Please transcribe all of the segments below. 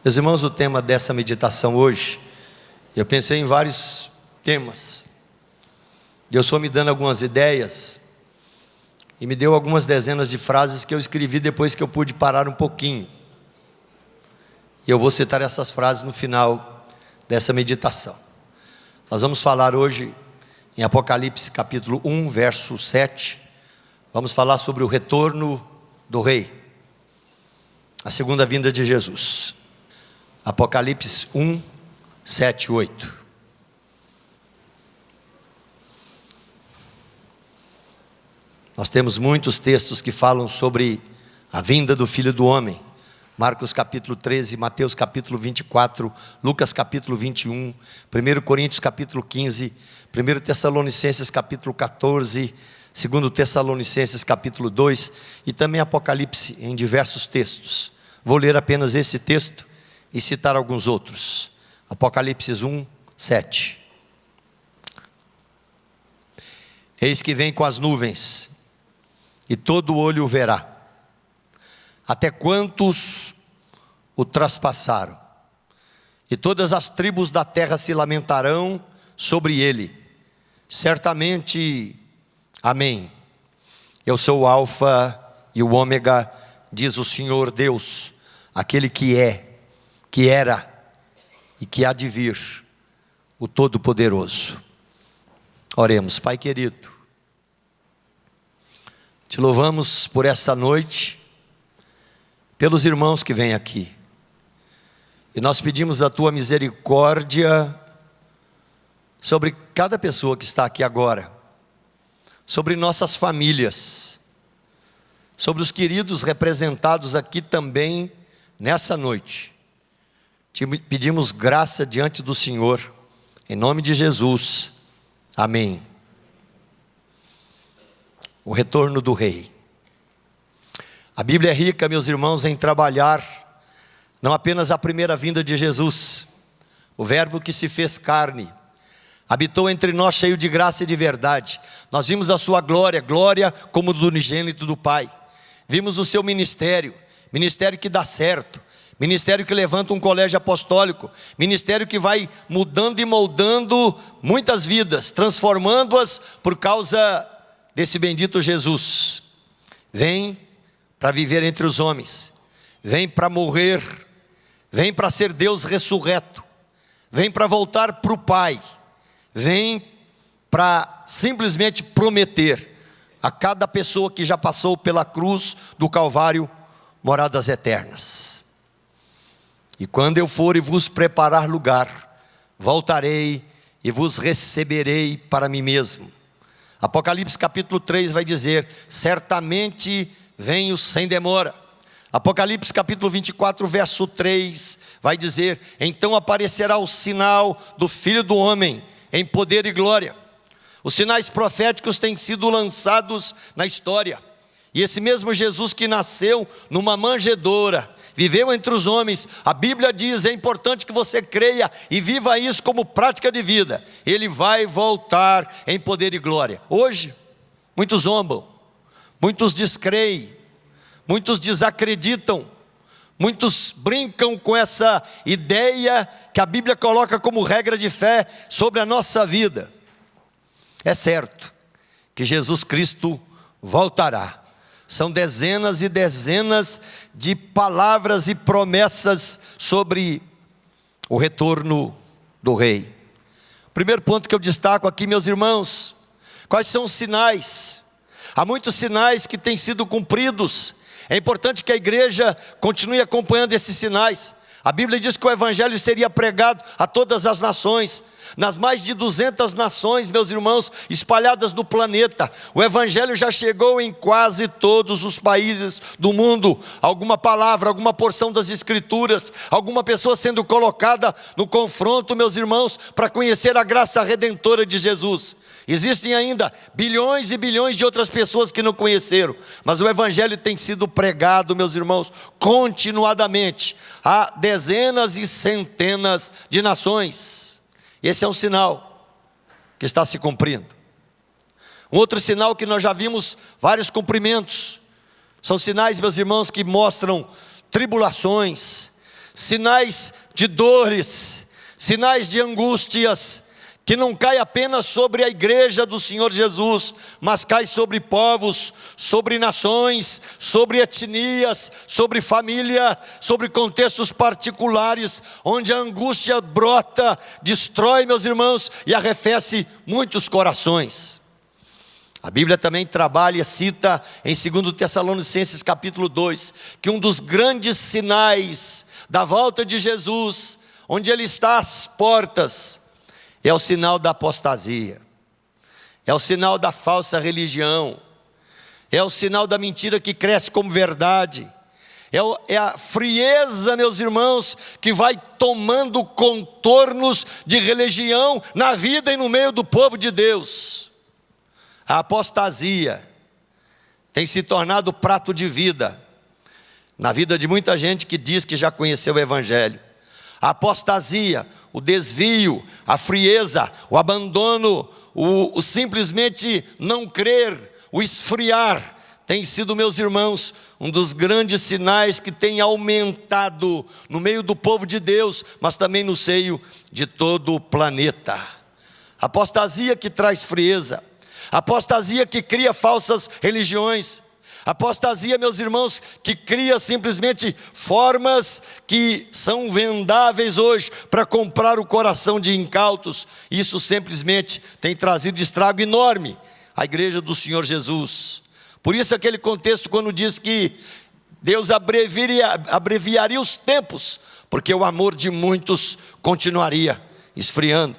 Meus irmãos, o tema dessa meditação hoje, eu pensei em vários temas. Deus foi me dando algumas ideias e me deu algumas dezenas de frases que eu escrevi depois que eu pude parar um pouquinho. E eu vou citar essas frases no final dessa meditação. Nós vamos falar hoje em Apocalipse capítulo 1, verso 7. Vamos falar sobre o retorno do Rei, a segunda vinda de Jesus. Apocalipse 1, 7 e 8. Nós temos muitos textos que falam sobre a vinda do Filho do Homem. Marcos capítulo 13, Mateus capítulo 24, Lucas capítulo 21, 1 Coríntios capítulo 15, 1 Tessalonicenses capítulo 14, 2 Tessalonicenses capítulo 2 e também Apocalipse em diversos textos. Vou ler apenas esse texto e citar alguns outros. Apocalipse 1, 7. Eis que vem com as nuvens, e todo olho o verá, até quantos o traspassaram, e todas as tribos da terra se lamentarão sobre ele. Certamente, amém. Eu sou o Alfa e o Ômega, diz o Senhor Deus, aquele que é, que era e que há de vir, o Todo-Poderoso. Oremos. Pai querido, te louvamos por essa noite, pelos irmãos que vêm aqui, e nós pedimos a tua misericórdia sobre cada pessoa que está aqui agora, sobre nossas famílias, sobre os queridos representados aqui também nessa noite. Te pedimos graça diante do Senhor, em nome de Jesus, amém. O retorno do Rei. A Bíblia é rica, meus irmãos, em trabalhar não apenas a primeira vinda de Jesus, o verbo que se fez carne, habitou entre nós cheio de graça e de verdade. Nós vimos a sua glória, glória como do unigênito do Pai. Vimos o seu ministério, ministério que dá certo, ministério que levanta um colégio apostólico, ministério que vai mudando e moldando muitas vidas, transformando-as por causa desse bendito Jesus. Vem para viver entre os homens, vem para morrer, vem para ser Deus ressurreto, vem para voltar para o Pai, vem para simplesmente prometer a cada pessoa que já passou pela cruz do Calvário moradas eternas. E quando eu for e vos preparar lugar, voltarei e vos receberei para mim mesmo. Apocalipse capítulo 3 vai dizer: certamente venho sem demora. Apocalipse capítulo 24 verso 3 vai dizer: então aparecerá o sinal do Filho do Homem em poder e glória. Os sinais proféticos têm sido lançados na história, e esse mesmo Jesus que nasceu numa manjedoura, viveu entre os homens, a Bíblia diz, é importante que você creia e viva isso como prática de vida, ele vai voltar em poder e glória. Hoje, muitos zombam, muitos descreem, muitos desacreditam, muitos brincam com essa ideia que a Bíblia coloca como regra de fé sobre a nossa vida. É certo que Jesus Cristo voltará. São dezenas e dezenas de palavras e promessas sobre o retorno do Rei. O primeiro ponto que eu destaco aqui, meus irmãos, quais são os sinais? Há muitos sinais que têm sido cumpridos. É importante que a igreja continue acompanhando esses sinais. A Bíblia diz que o Evangelho seria pregado a todas as nações, nas mais de 200 nações, meus irmãos, espalhadas no planeta. O Evangelho já chegou em quase todos os países do mundo. Alguma palavra, alguma porção das Escrituras, alguma pessoa sendo colocada no confronto, meus irmãos, para conhecer a graça redentora de Jesus. Existem ainda bilhões e bilhões de outras pessoas que não conheceram, mas o Evangelho tem sido pregado, meus irmãos, continuadamente, a dezenas e centenas de nações. Esse é um sinal que está se cumprindo. Um outro sinal que nós já vimos vários cumprimentos, são sinais, meus irmãos, que mostram tribulações, sinais de dores, sinais de angústias, que não cai apenas sobre a igreja do Senhor Jesus, mas cai sobre povos, sobre nações, sobre etnias, sobre família, sobre contextos particulares, onde a angústia brota, destrói, meus irmãos, e arrefece muitos corações. A Bíblia também trabalha, cita em 2 Tessalonicenses capítulo 2, que um dos grandes sinais da volta de Jesus, onde Ele está às portas, é o sinal da apostasia, é o sinal da falsa religião, é o sinal da mentira que cresce como verdade, é a frieza, meus irmãos, que vai tomando contornos de religião na vida e no meio do povo de Deus. A apostasia tem se tornado prato de vida na vida de muita gente que diz que já conheceu o Evangelho. A apostasia, o desvio, a frieza, o abandono, o simplesmente não crer, o esfriar, tem sido, meus irmãos, um dos grandes sinais que tem aumentado no meio do povo de Deus, mas também no seio de todo o planeta. Apostasia que traz frieza, apostasia que cria falsas religiões, apostasia, meus irmãos, que cria simplesmente formas que são vendáveis hoje para comprar o coração de incautos. Isso simplesmente tem trazido estrago enorme à igreja do Senhor Jesus. Por isso aquele contexto quando diz que Deus abreviaria os tempos, porque o amor de muitos continuaria esfriando.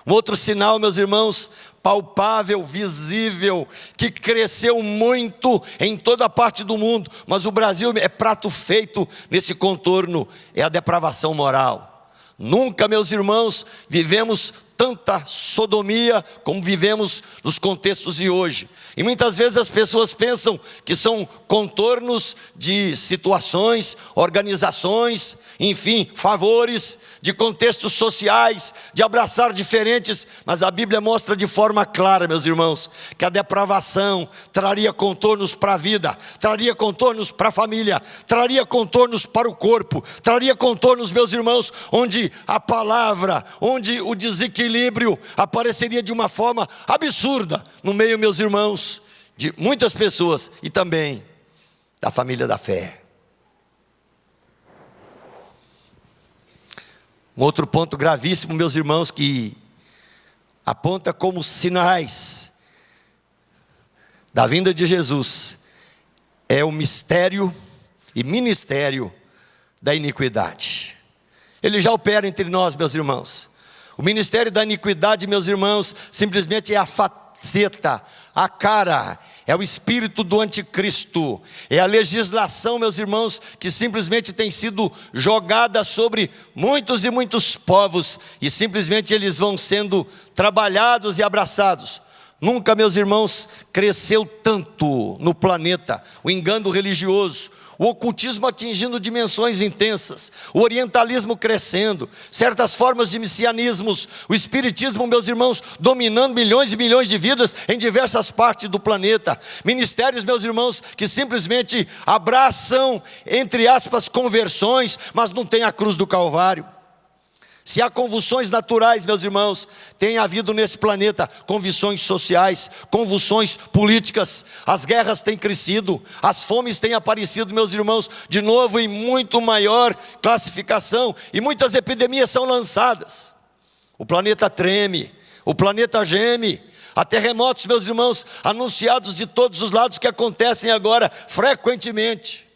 Um outro sinal, meus irmãos, palpável, visível, que cresceu muito em toda parte do mundo, mas o Brasil é prato feito nesse contorno, é a depravação moral. Nunca, meus irmãos, vivemos tanta sodomia como vivemos nos contextos de hoje. E muitas vezes as pessoas pensam que são contornos de situações, organizações, enfim, favores, de contextos sociais, de abraçar diferentes, mas a Bíblia mostra de forma clara, meus irmãos, que a depravação traria contornos para a vida, traria contornos para a família, traria contornos para o corpo, traria contornos, meus irmãos, onde a palavra, onde o desequilíbrio apareceria de uma forma absurda no meio, meus irmãos, de muitas pessoas e também da família da fé. Um outro ponto gravíssimo, meus irmãos, que aponta como sinais da vinda de Jesus, é o mistério e ministério da iniquidade. Ele já opera entre nós, meus irmãos. O ministério da iniquidade, meus irmãos, simplesmente é a faceta, a cara, é o espírito do anticristo, é a legislação, meus irmãos, que simplesmente tem sido jogada sobre muitos e muitos povos, e simplesmente eles vão sendo trabalhados e abraçados. Nunca, meus irmãos, cresceu tanto no planeta o engano religioso, o ocultismo atingindo dimensões intensas, o orientalismo crescendo, certas formas de messianismos, o espiritismo, meus irmãos, dominando milhões e milhões de vidas em diversas partes do planeta, ministérios, meus irmãos, que simplesmente abraçam, entre aspas, conversões, mas não tem a cruz do Calvário. Se há convulsões naturais, meus irmãos, tem havido nesse planeta convulsões sociais, convulsões políticas, as guerras têm crescido, as fomes têm aparecido, meus irmãos, de novo em muito maior classificação, e muitas epidemias são lançadas. O planeta treme, o planeta geme, há terremotos, meus irmãos, anunciados de todos os lados que acontecem agora frequentemente.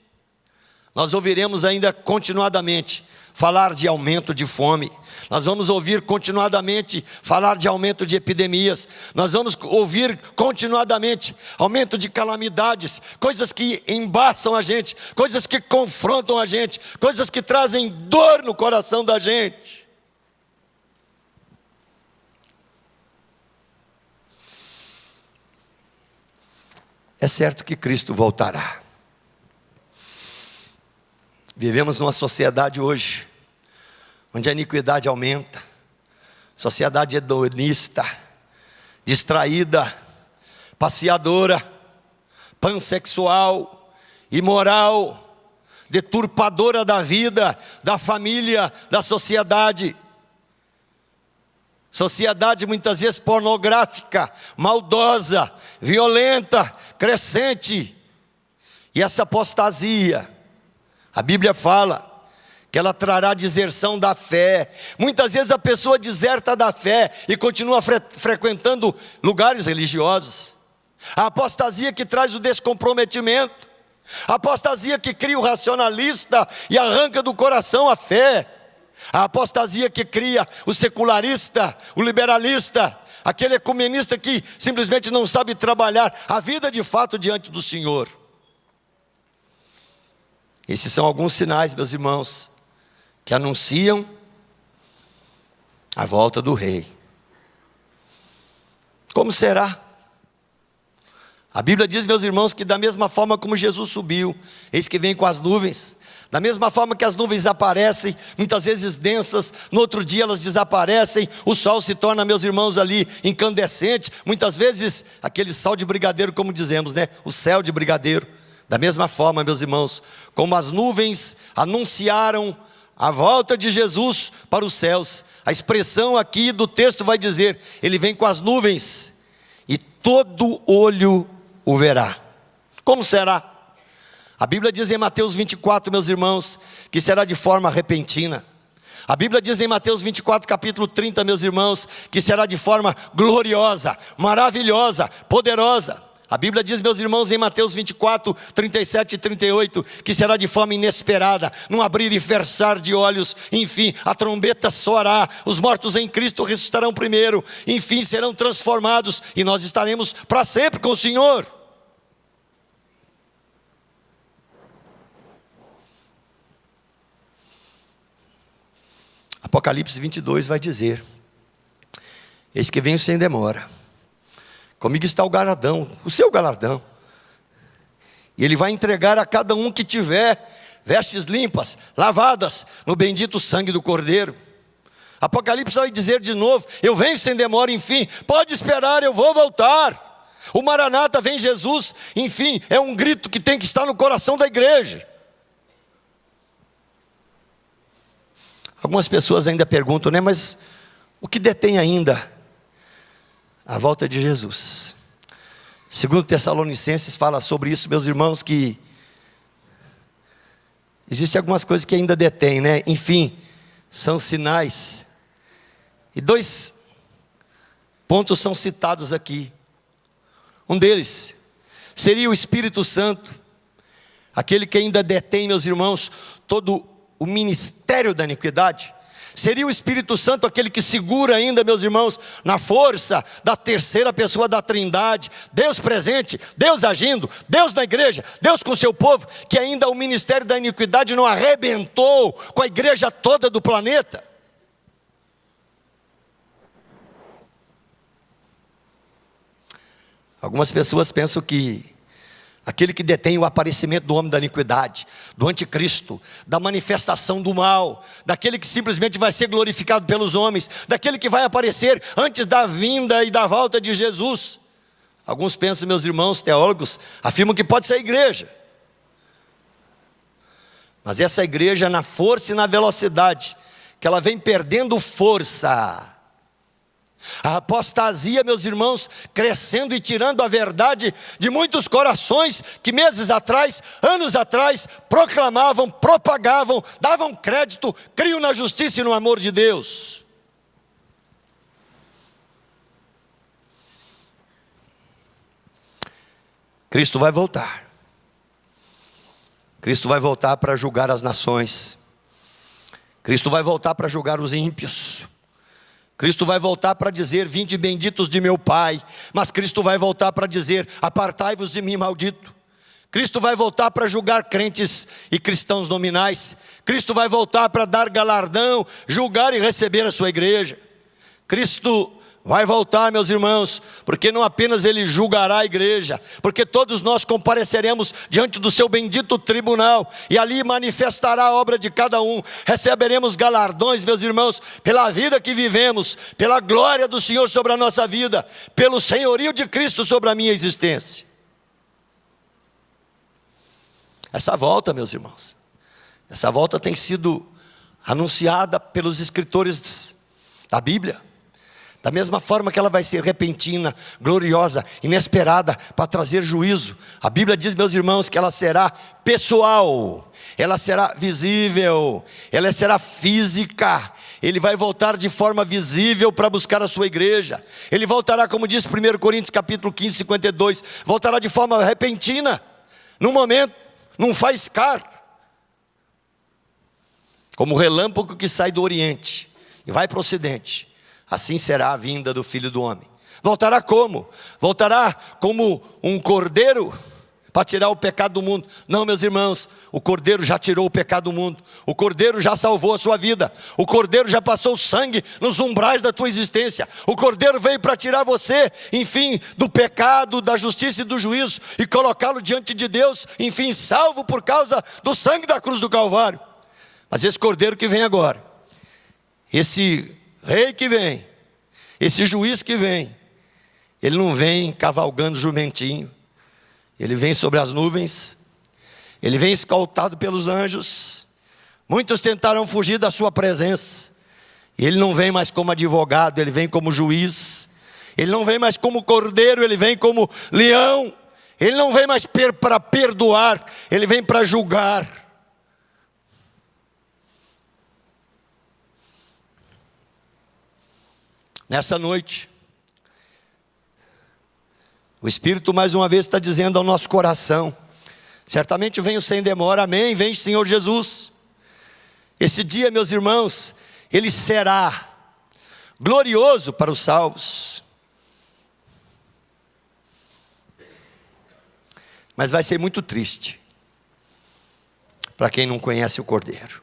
Nós ouviremos ainda continuadamente falar de aumento de fome, nós vamos ouvir continuadamente falar de aumento de epidemias, nós vamos ouvir continuadamente aumento de calamidades, coisas que embaçam a gente, coisas que confrontam a gente, coisas que trazem dor no coração da gente. É certo que Cristo voltará. Vivemos numa sociedade hoje, onde a iniquidade aumenta, sociedade hedonista, distraída, passeadora, pansexual, imoral, deturpadora da vida, da família, da sociedade. Sociedade muitas vezes pornográfica, maldosa, violenta, crescente. E essa apostasia, a Bíblia fala que ela trará deserção da fé. Muitas vezes a pessoa deserta da fé e continua frequentando lugares religiosos. A apostasia que traz o descomprometimento. A apostasia que cria o racionalista e arranca do coração a fé. A apostasia que cria o secularista, o liberalista, aquele ecumenista que simplesmente não sabe trabalhar a vida de fato diante do Senhor. Esses são alguns sinais, meus irmãos, que anunciam a volta do Rei. Como será? A Bíblia diz, meus irmãos, que da mesma forma como Jesus subiu, eis que vem com as nuvens. Da mesma forma que as nuvens aparecem, muitas vezes densas, no outro dia elas desaparecem, o sol se torna, meus irmãos, ali incandescente, muitas vezes aquele sal de brigadeiro, como dizemos, né? O céu de brigadeiro. Da mesma forma, meus irmãos, como as nuvens anunciaram a volta de Jesus para os céus, a expressão aqui do texto vai dizer, ele vem com as nuvens, e todo olho o verá. Como será? A Bíblia diz em Mateus 24, meus irmãos, que será de forma repentina. A Bíblia diz em Mateus 24, capítulo 30, meus irmãos, que será de forma gloriosa, maravilhosa, poderosa. A Bíblia diz, meus irmãos, em Mateus 24, 37 e 38, que será de forma inesperada, num abrir e fechar de olhos, enfim, a trombeta soará, os mortos em Cristo ressuscitarão primeiro, enfim, serão transformados, e nós estaremos para sempre com o Senhor. Apocalipse 22 vai dizer, eis que venho sem demora, comigo está o galardão, o seu galardão, e ele vai entregar a cada um que tiver vestes limpas, lavadas no bendito sangue do Cordeiro. Apocalipse vai dizer de novo, eu venho sem demora, enfim, pode esperar, eu vou voltar. O Maranata, vem Jesus, enfim, é um grito que tem que estar no coração da igreja. Algumas pessoas ainda perguntam, né, mas o que detém ainda a volta de Jesus? Segundo Tessalonicenses fala sobre isso, meus irmãos, que existem algumas coisas que ainda detêm, né? Enfim, são sinais. E 2 pontos são citados aqui. Um deles seria o Espírito Santo, aquele que ainda detém, meus irmãos, todo o ministério da iniquidade. Seria o Espírito Santo aquele que segura ainda, meus irmãos, na força da terceira pessoa da Trindade, Deus presente, Deus agindo, Deus na igreja, Deus com o seu povo, que ainda o ministério da iniquidade não arrebentou com a igreja toda do planeta. Algumas pessoas pensam que aquele que detém o aparecimento do homem da iniquidade, do anticristo, da manifestação do mal, daquele que simplesmente vai ser glorificado pelos homens, daquele que vai aparecer antes da vinda e da volta de Jesus. Alguns pensam, meus irmãos teólogos, afirmam que pode ser a igreja. Mas essa igreja, na força e na velocidade, que ela vem perdendo força, a apostasia, meus irmãos, crescendo e tirando a verdade de muitos corações que meses atrás, anos atrás, proclamavam, propagavam, davam crédito, criam na justiça e no amor de Deus. Cristo vai voltar. Cristo vai voltar para julgar as nações. Cristo vai voltar para julgar os ímpios. Cristo vai voltar para dizer, vinde benditos de meu Pai. Mas Cristo vai voltar para dizer, apartai-vos de mim, maldito. Cristo vai voltar para julgar crentes e cristãos nominais. Cristo vai voltar para dar galardão, julgar e receber a sua igreja. Cristo vai voltar, meus irmãos, porque não apenas Ele julgará a igreja, porque todos nós compareceremos diante do seu bendito tribunal, e ali manifestará a obra de cada um, receberemos galardões, meus irmãos, pela vida que vivemos, pela glória do Senhor sobre a nossa vida, pelo senhorio de Cristo sobre a minha existência. Essa volta, meus irmãos, Essa volta tem sido anunciada pelos escritores da Bíblia. Da mesma forma que ela vai ser repentina, gloriosa, inesperada, para trazer juízo. A Bíblia diz, meus irmãos, que ela será pessoal, ela será visível, ela será física. Ele vai voltar de forma visível para buscar a sua igreja. Ele voltará, como diz 1 Coríntios capítulo 15, 52, voltará de forma repentina, num momento, num faiscar, como o relâmpago que sai do Oriente e vai para o Ocidente. Assim será a vinda do Filho do Homem. Voltará como? Voltará como um cordeiro para tirar o pecado do mundo. Não, meus irmãos, o cordeiro já tirou o pecado do mundo. O cordeiro já salvou a sua vida. O cordeiro já passou sangue nos umbrais da tua existência. O cordeiro veio para tirar você, enfim, do pecado, da justiça e do juízo, e colocá-lo diante de Deus, enfim, salvo por causa do sangue da cruz do Calvário. Mas esse cordeiro que vem agora, esse rei que vem, esse juiz que vem, ele não vem cavalgando jumentinho, ele vem sobre as nuvens, ele vem escoltado pelos anjos. Muitos tentaram fugir da sua presença, e ele não vem mais como advogado, ele vem como juiz. Ele não vem mais como cordeiro, ele vem como leão. Ele não vem mais para perdoar, ele vem para julgar. Nessa noite, o Espírito mais uma vez está dizendo ao nosso coração: certamente venho sem demora, amém, vem Senhor Jesus. Esse dia, meus irmãos, ele será glorioso para os salvos, mas vai ser muito triste para quem não conhece o Cordeiro.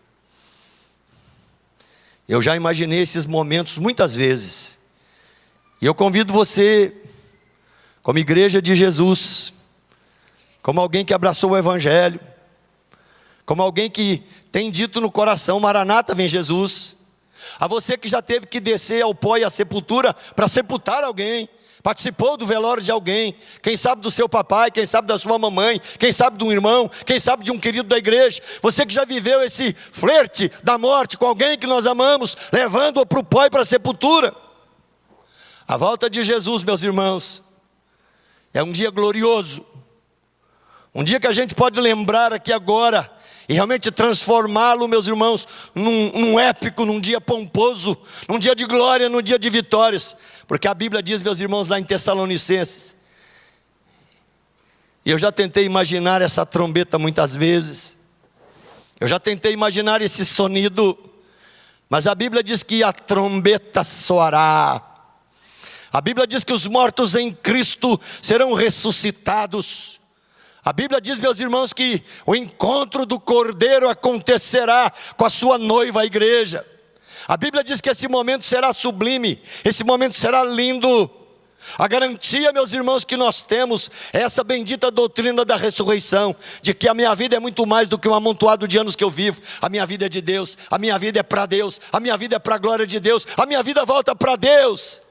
Eu já imaginei esses momentos muitas vezes, e eu convido você, como igreja de Jesus, como alguém que abraçou o Evangelho, como alguém que tem dito no coração: Maranata, vem Jesus. A você que já teve que descer ao pó e à sepultura para sepultar alguém, participou do velório de alguém, quem sabe do seu papai, quem sabe da sua mamãe, quem sabe de um irmão, quem sabe de um querido da igreja. Você que já viveu esse flerte da morte com alguém que nós amamos, levando-o para o pó e para a sepultura. A volta de Jesus, meus irmãos, é um dia glorioso, um dia que a gente pode lembrar aqui agora e realmente transformá-lo, meus irmãos, num épico, num dia pomposo, num dia de glória, num dia de vitórias. Porque a Bíblia diz, meus irmãos, lá em Tessalonicenses, e eu já tentei imaginar essa trombeta muitas vezes, eu já tentei imaginar esse sonido, mas a Bíblia diz que a trombeta soará. A Bíblia diz que os mortos em Cristo serão ressuscitados. A Bíblia diz, meus irmãos, que o encontro do Cordeiro acontecerá com a sua noiva, a igreja. A Bíblia diz que esse momento será sublime, esse momento será lindo. A garantia, meus irmãos, que nós temos é essa bendita doutrina da ressurreição, de que a minha vida é muito mais do que um amontoado de anos que eu vivo. A minha vida é de Deus, a minha vida é para Deus, a minha vida é para a glória de Deus, a minha vida volta para Deus.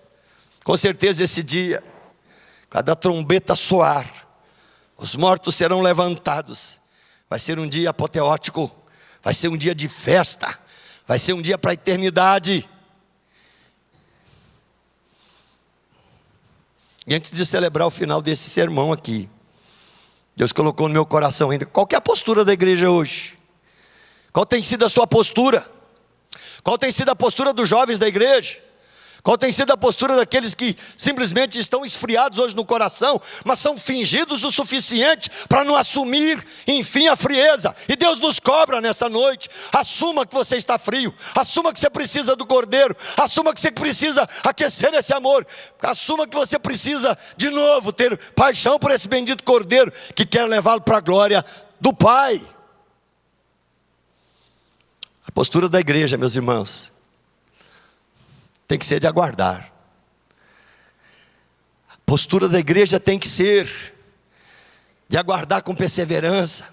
Com certeza esse dia, cada trombeta soar, os mortos serão levantados. Vai ser um dia apoteótico, vai ser um dia de festa, vai ser um dia para a eternidade. E antes de celebrar o final desse sermão aqui, Deus colocou no meu coração ainda: qual que é a postura da igreja hoje? Qual tem sido a sua postura? Qual tem sido a postura dos jovens da igreja? Qual tem sido a postura daqueles que simplesmente estão esfriados hoje no coração, mas são fingidos o suficiente para não assumir, enfim, a frieza? E Deus nos cobra nessa noite: assuma que você está frio, assuma que você precisa do Cordeiro, assuma que você precisa aquecer esse amor, assuma que você precisa de novo ter paixão por esse bendito Cordeiro que quer levá-lo para a glória do Pai. A postura da igreja, meus irmãos, tem que ser de aguardar. A postura da igreja tem que ser de aguardar com perseverança.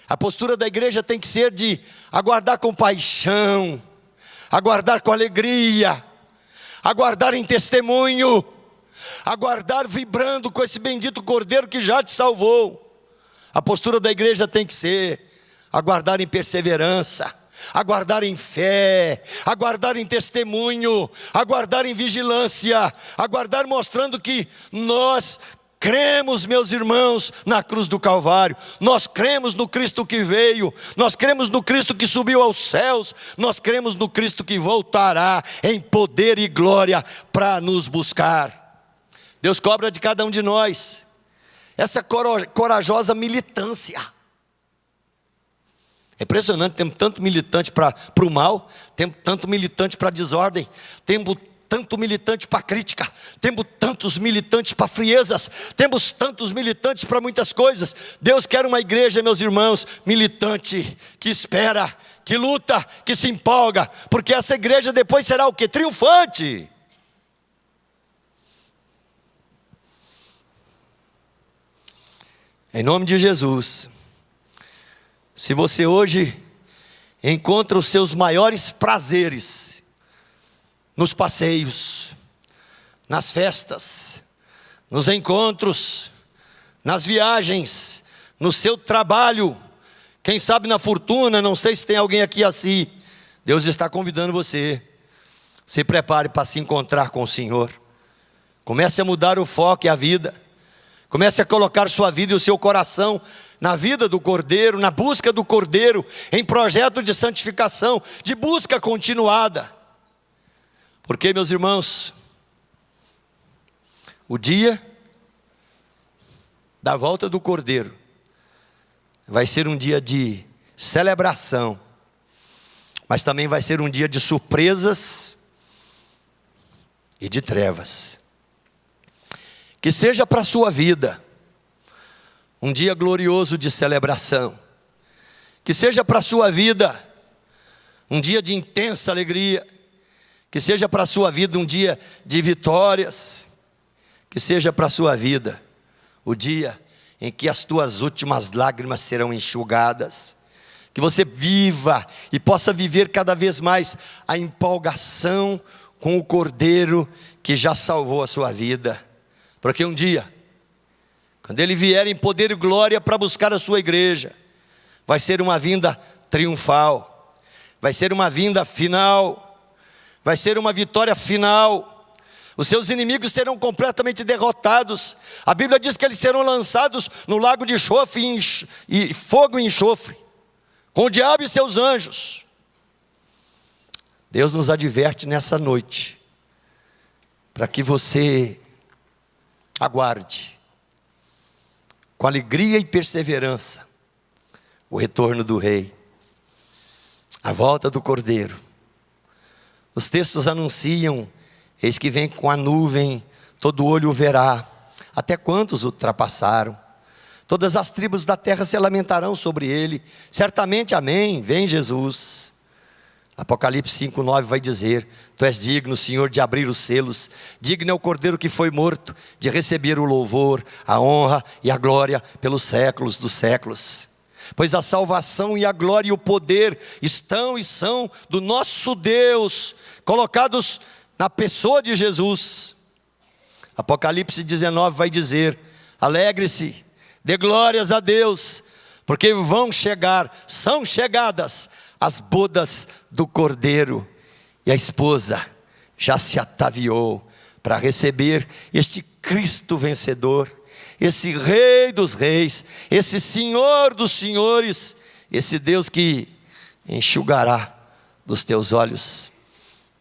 A postura da igreja tem que ser de aguardar com paixão, aguardar com alegria, aguardar em testemunho, aguardar vibrando com esse bendito Cordeiro que já te salvou. A postura da igreja tem que ser aguardar em perseverança, aguardar em fé, aguardar em testemunho, aguardar em vigilância, aguardar mostrando que nós cremos, meus irmãos, na cruz do Calvário. Nós cremos no Cristo que veio, nós cremos no Cristo que subiu aos céus, nós cremos no Cristo que voltará em poder e glória para nos buscar. Deus cobra de cada um de nós essa corajosa militância. É impressionante, temos tanto militante para o mal, temos tanto militante para a desordem, temos tanto militante para crítica, temos tantos militantes para friezas, temos tantos militantes para muitas coisas. Deus quer uma igreja, meus irmãos, militante, que espera, que luta, que se empolga, porque essa igreja depois será o quê? Triunfante. Em nome de Jesus, se você hoje encontra os seus maiores prazeres nos passeios, nas festas, nos encontros, nas viagens, no seu trabalho, quem sabe na fortuna, não sei se tem alguém aqui assim, Deus está convidando você. Se prepare para se encontrar com o Senhor. Comece a mudar o foco e a vida. Comece a colocar sua vida e o seu coração na vida do Cordeiro, na busca do Cordeiro, em projeto de santificação, de busca continuada. Porque, meus irmãos, o dia da volta do Cordeiro vai ser um dia de celebração, mas também vai ser um dia de surpresas e de trevas. Que seja para a sua vida um dia glorioso de celebração. Que seja para a sua vida um dia de intensa alegria. Que seja para a sua vida um dia de vitórias. Que seja para a sua vida o dia em que as tuas últimas lágrimas serão enxugadas. Que você viva e possa viver cada vez mais a empolgação com o Cordeiro que já salvou a sua vida. Porque um dia, quando Ele vier em poder e glória para buscar a sua igreja, vai ser uma vinda triunfal, vai ser uma vinda final, vai ser uma vitória final. Os seus inimigos serão completamente derrotados. A Bíblia diz que eles serão lançados no lago de enxofre e fogo e enxofre, com o diabo e seus anjos. Deus nos adverte nessa noite, para que você aguarde, com alegria e perseverança, o retorno do Rei, a volta do Cordeiro. Os textos anunciam: eis que vem com a nuvem, todo olho o verá. Até quantos ultrapassaram? Todas as tribos da terra se lamentarão sobre ele. Certamente, amém, vem Jesus. Apocalipse 5:9 vai dizer: tu és digno, Senhor, de abrir os selos. Digno é o Cordeiro que foi morto, de receber o louvor, a honra e a glória pelos séculos dos séculos. Pois a salvação e a glória e o poder estão e são do nosso Deus, colocados na pessoa de Jesus. Apocalipse 19 vai dizer: alegre-se, dê glórias a Deus, porque são chegadas as bodas do Cordeiro, e a esposa já se ataviou para receber este Cristo vencedor, esse Rei dos reis, esse Senhor dos senhores, esse Deus que enxugará dos teus olhos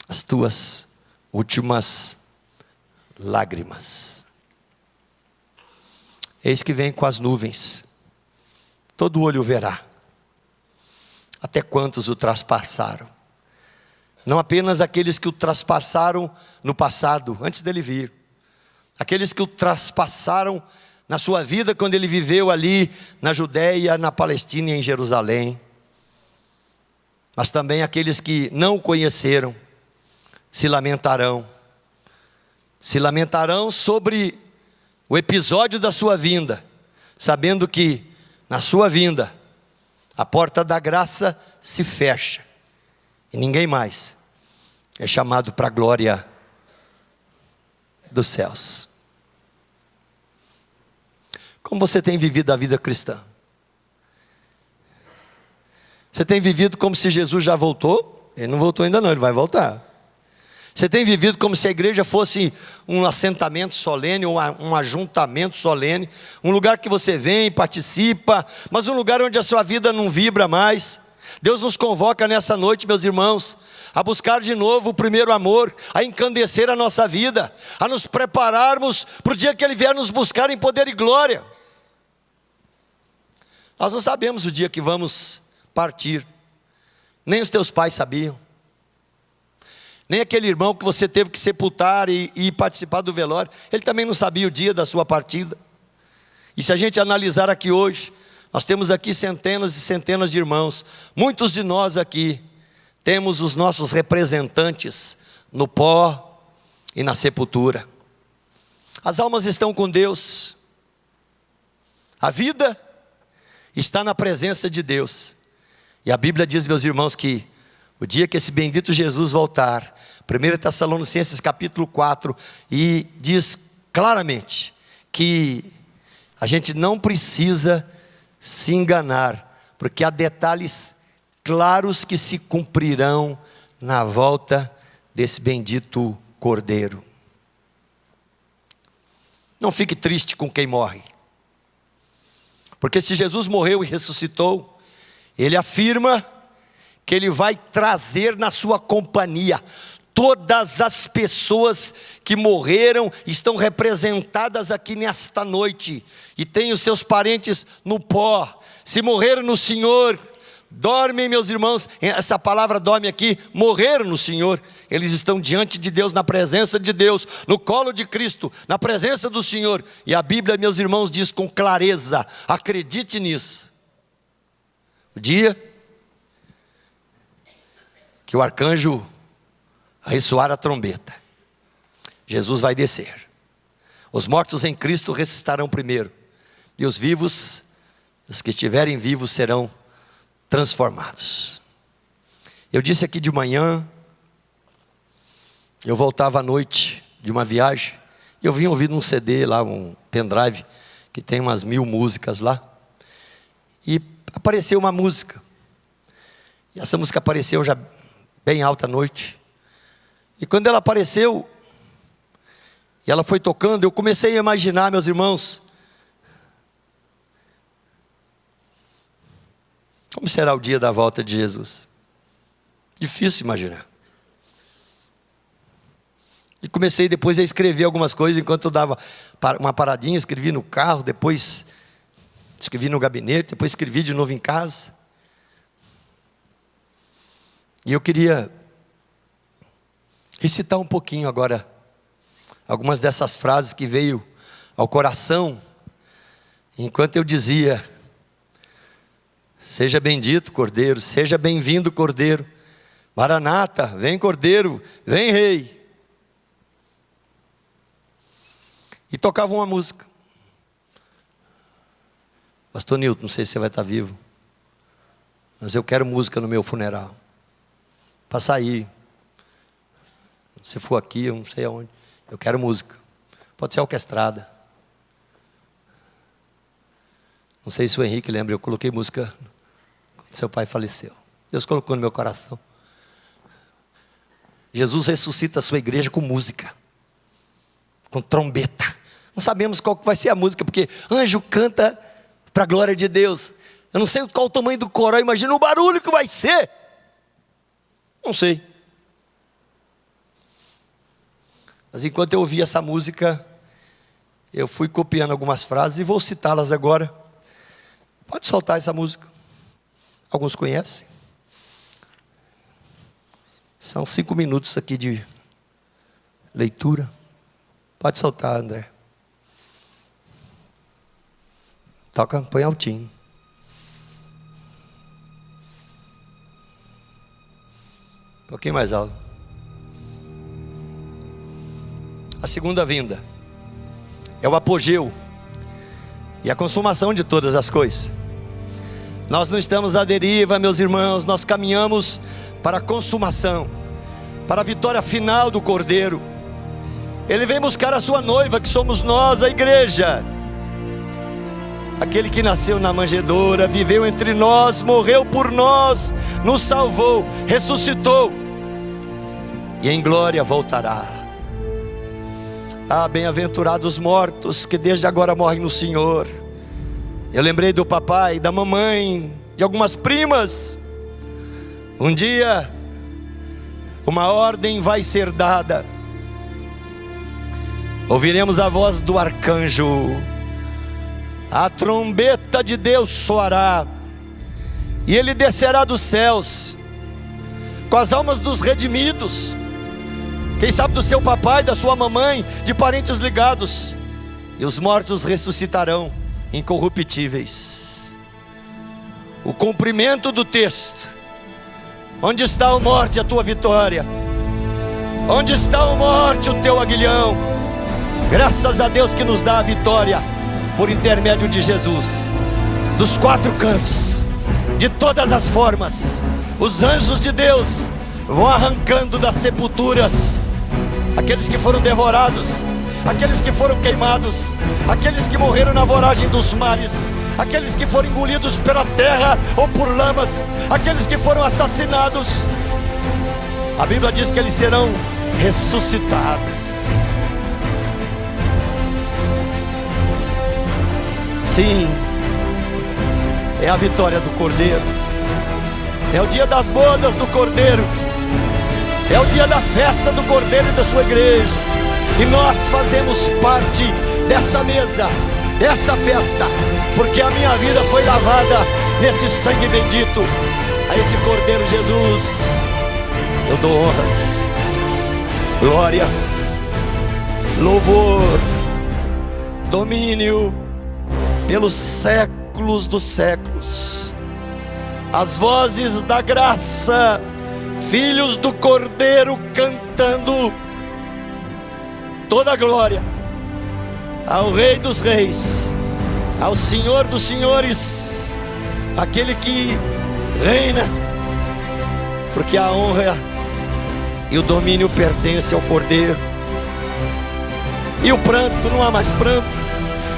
as tuas últimas lágrimas. Eis que vem com as nuvens, todo olho o verá. Até quantos o traspassaram? Não apenas aqueles que o traspassaram no passado, antes dele vir. Aqueles que o traspassaram na sua vida, quando ele viveu ali na Judéia, na Palestina e em Jerusalém. Mas também aqueles que não o conheceram, se lamentarão. Se lamentarão sobre o episódio da sua vinda, sabendo que na sua vinda, a porta da graça se fecha, e ninguém mais é chamado para a glória dos céus. Como você tem vivido a vida cristã? Você tem vivido como se Jesus já voltou? Ele não voltou ainda não, ele vai voltar. Você tem vivido como se a igreja fosse um assentamento solene, um ajuntamento solene, um lugar que você vem, participa, mas um lugar onde a sua vida não vibra mais. Deus nos convoca nessa noite, meus irmãos, a buscar de novo o primeiro amor, a encandecer a nossa vida, a nos prepararmos para o dia que Ele vier nos buscar em poder e glória. Nós não sabemos o dia que vamos partir, nem os teus pais sabiam, nem aquele irmão que você teve que sepultar e participar do velório, ele também não sabia o dia da sua partida. E se a gente analisar aqui hoje, nós temos aqui centenas e centenas de irmãos, muitos de nós aqui temos os nossos representantes no pó e na sepultura. As almas estão com Deus, a vida está na presença de Deus, e a Bíblia diz, meus irmãos, que o dia que esse bendito Jesus voltar, 1 Tessalonicenses capítulo 4, e diz claramente que a gente não precisa se enganar, porque há detalhes claros que se cumprirão na volta desse bendito Cordeiro. Não fique triste com quem morre, porque se Jesus morreu e ressuscitou, Ele afirma que Ele vai trazer na sua companhia todas as pessoas que morreram, estão representadas aqui nesta noite, e têm os seus parentes no pó. Se morreram no Senhor, dormem, meus irmãos, essa palavra dorme aqui, morreram no Senhor, eles estão diante de Deus, na presença de Deus, no colo de Cristo, na presença do Senhor, e a Bíblia, meus irmãos, diz com clareza, acredite nisso, o dia que o arcanjo ressoar a trombeta, Jesus vai descer, os mortos em Cristo ressuscitarão primeiro, e os vivos, os que estiverem vivos serão transformados. Eu disse aqui de manhã, eu voltava à noite de uma viagem, e eu vim ouvindo um CD lá, um pendrive, que tem umas 1000 músicas lá, e apareceu uma música, e essa música apareceu já bem alta à noite, e quando ela apareceu, e ela foi tocando, eu comecei a imaginar, meus irmãos, como será o dia da volta de Jesus? Difícil imaginar. E comecei depois a escrever algumas coisas, enquanto eu dava uma paradinha, escrevi no carro, depois escrevi no gabinete, depois escrevi de novo em casa. E eu queria recitar um pouquinho agora, algumas dessas frases que veio ao coração, enquanto eu dizia: seja bendito Cordeiro, seja bem-vindo Cordeiro, Maranata, vem Cordeiro, vem Rei. E tocava uma música. Pastor Nilton, não sei se você vai estar vivo, mas eu quero música no meu funeral, para sair. Se for aqui, eu não sei aonde, eu quero música, pode ser orquestrada. Não sei se o Henrique lembra, eu coloquei música quando seu pai faleceu. Deus colocou no meu coração. Jesus ressuscita a sua igreja com música, com trombeta. Não sabemos qual vai ser a música, porque anjo canta para a glória de Deus. Eu não sei qual o tamanho do coral, imagina o barulho que vai ser. Não sei. Mas enquanto eu ouvia essa música, eu fui copiando algumas frases e vou citá-las agora. Pode soltar essa música. Alguns conhecem. São 5 minutos aqui de leitura. Pode soltar, André. Toca, põe altinho. Um pouquinho mais alto. A segunda vinda é o apogeu e a consumação de todas as coisas. Nós não estamos à deriva, meus irmãos, nós caminhamos para a consumação, para a vitória final do Cordeiro. Ele vem buscar a sua noiva, que somos nós, a igreja. aquele que nasceu na manjedoura, viveu entre nós, morreu por nós, nos salvou, ressuscitou e em glória voltará. Ah, bem-aventurados os mortos que desde agora morrem no Senhor. Eu lembrei do papai, da mamãe, de algumas primas. Um dia uma ordem vai ser dada. Ouviremos a voz do arcanjo, a trombeta de Deus soará, e ele descerá dos céus com as almas dos redimidos, quem sabe do seu papai, da sua mamãe, de parentes ligados, e os mortos ressuscitarão incorruptíveis. O cumprimento do texto. Onde está, a morte, a tua vitória? Onde está, a morte, o teu aguilhão? Graças a Deus que nos dá a vitória por intermédio de Jesus. Dos quatro cantos, de todas as formas, os anjos de Deus vão arrancando das sepulturas aqueles que foram devorados, aqueles que foram queimados, aqueles que morreram na voragem dos mares, aqueles que foram engolidos pela terra ou por lamas, aqueles que foram assassinados. A Bíblia diz que eles serão ressuscitados. Sim, é a vitória do Cordeiro. É o dia das bodas do Cordeiro. É o dia da festa do Cordeiro e da sua igreja. E nós fazemos parte dessa mesa, dessa festa, porque a minha vida foi lavada nesse sangue bendito. A esse Cordeiro Jesus eu dou honras, glórias, louvor, domínio pelos séculos dos séculos. As vozes da graça, filhos do Cordeiro cantando toda a glória ao Rei dos Reis, ao Senhor dos Senhores, aquele que reina, porque a honra e o domínio pertencem ao Cordeiro. E o pranto, não há mais pranto,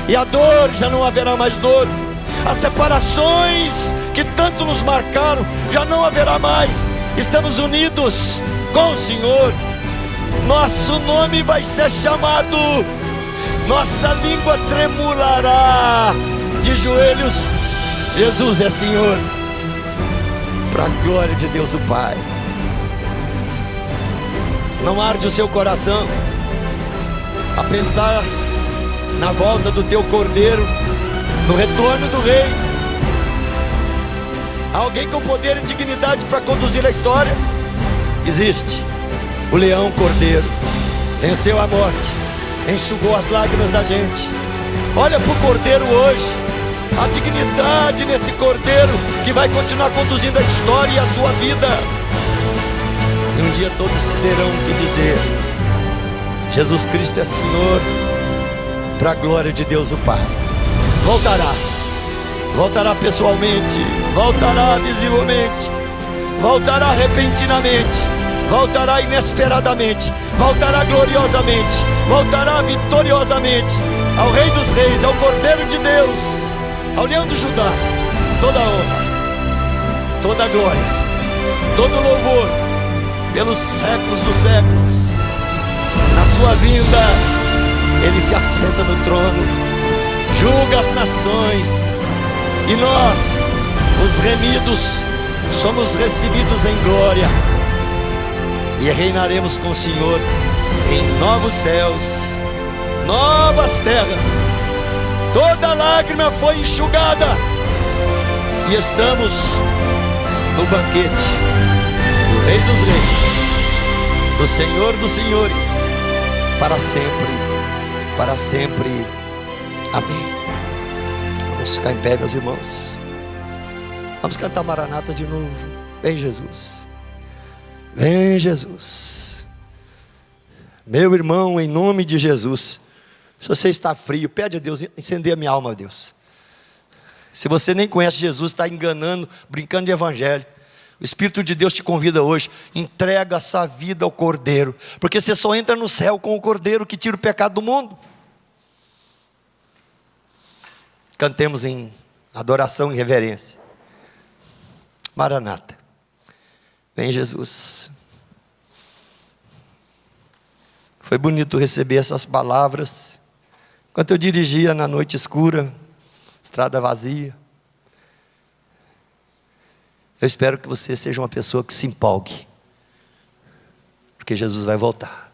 e a dor, já não haverá mais dor. As separações que tanto nos marcaram, já não haverá mais. Estamos unidos com o Senhor. Nosso nome vai ser chamado, nossa língua tremulará de joelhos. Jesus é Senhor, para a glória de Deus o Pai. Não arde o seu coração a pensar na volta do teu Cordeiro, no retorno do Rei? Há alguém com poder e dignidade para conduzir a história? Existe. O leão Cordeiro venceu a morte, enxugou as lágrimas da gente. Olha para o Cordeiro hoje, a dignidade nesse Cordeiro que vai continuar conduzindo a história e a sua vida. E um dia todos terão que dizer: Jesus Cristo é Senhor, para a glória de Deus o Pai. Voltará, voltará pessoalmente, voltará visivelmente, voltará repentinamente, voltará inesperadamente, voltará gloriosamente, voltará vitoriosamente. Ao Rei dos Reis, ao Cordeiro de Deus, ao Leão do Judá, toda a honra, toda a glória, todo o louvor, pelos séculos dos séculos. Na sua vinda, Ele se assenta no trono, julga as nações, e nós, os remidos, somos recebidos em glória, e reinaremos com o Senhor em novos céus, novas terras. Toda lágrima foi enxugada, e estamos no banquete do Rei dos Reis, do Senhor dos Senhores, para sempre, para sempre. Amém. Vamos ficar em pé, meus irmãos. Vamos cantar Maranata de novo. Vem Jesus, vem Jesus. Meu irmão, em nome de Jesus, se você está frio, pede a Deus incendeia a minha alma, Deus. Se você nem conhece Jesus, está enganando, brincando de evangelho. O Espírito de Deus te convida hoje, entrega a sua vida ao Cordeiro, porque você só entra no céu com o Cordeiro que tira o pecado do mundo. Cantemos em adoração e reverência. Maranata. Vem, Jesus. Foi bonito receber essas palavras enquanto eu dirigia na noite escura, estrada vazia. Eu espero que você seja uma pessoa que se empolgue, porque Jesus vai voltar.